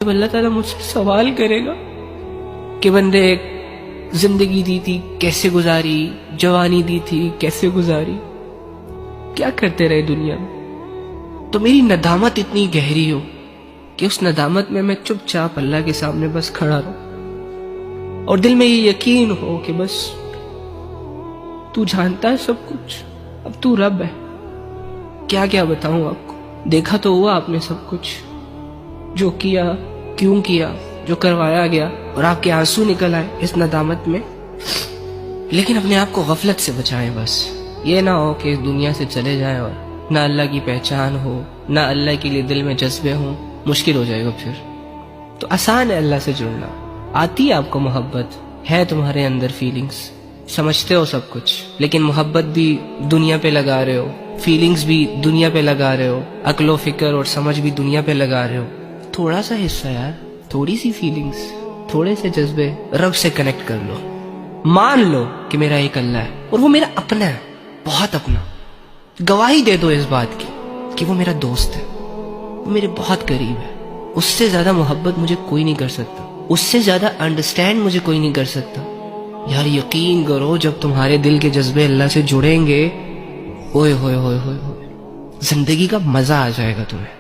جب اللہ تعالیٰ مجھ سے سوال کرے گا کہ بندے زندگی دی تھی کیسے گزاری، جوانی دی تھی کیسے گزاری، کیا کرتے رہے دنیا میں، تو میری ندامت اتنی گہری ہو کہ اس ندامت میں چپ چاپ اللہ کے سامنے بس کھڑا رہوں، اور دل میں یہ یقین ہو کہ بس تو جانتا ہے سب کچھ، اب تو رب ہے، کیا کیا بتاؤں آپ کو، دیکھا تو ہوا آپ نے سب کچھ، جو کیا کیوں کیا، جو کروایا گیا، اور آپ کے آنسو نکل آئے اس ندامت میں، لیکن اپنے آپ کو غفلت سے بچائیں، بس یہ نہ ہو کہ اس دنیا سے چلے جائیں اور نہ اللہ کی پہچان ہو، نہ اللہ کے لیے دل میں جذبے ہوں، مشکل ہو جائے گا پھر۔ تو آسان ہے اللہ سے جڑنا، آتی ہے آپ کو محبت، ہے تمہارے اندر فیلنگز، سمجھتے ہو سب کچھ، لیکن محبت بھی دنیا پہ لگا رہے ہو، فیلنگز بھی دنیا پہ لگا رہے ہو، عقل و فکر اور سمجھ بھی دنیا پہ لگا رہے ہو۔ تھوڑا سا حصہ یار، تھوڑی سی فیلنگز، تھوڑے سے جذبے رب سے کنیکٹ کر لو، مان لو کہ میرا ایک اللہ ہے اور وہ میرا اپنا ہے، بہت اپنا، گواہی دے دو اس بات کی کہ وہ میرا دوست ہے، وہ میرے بہت قریب ہے، اس سے زیادہ محبت مجھے کوئی نہیں کر سکتا، اس سے زیادہ انڈرسٹینڈ مجھے کوئی نہیں کر سکتا۔ یار یقین کرو جب تمہارے دل کے جذبے اللہ سے جڑیں گے، اوئے ہوئے ہوئے ہوئے ہوئے، زندگی کا مزہ آ جائے گا تمہیں۔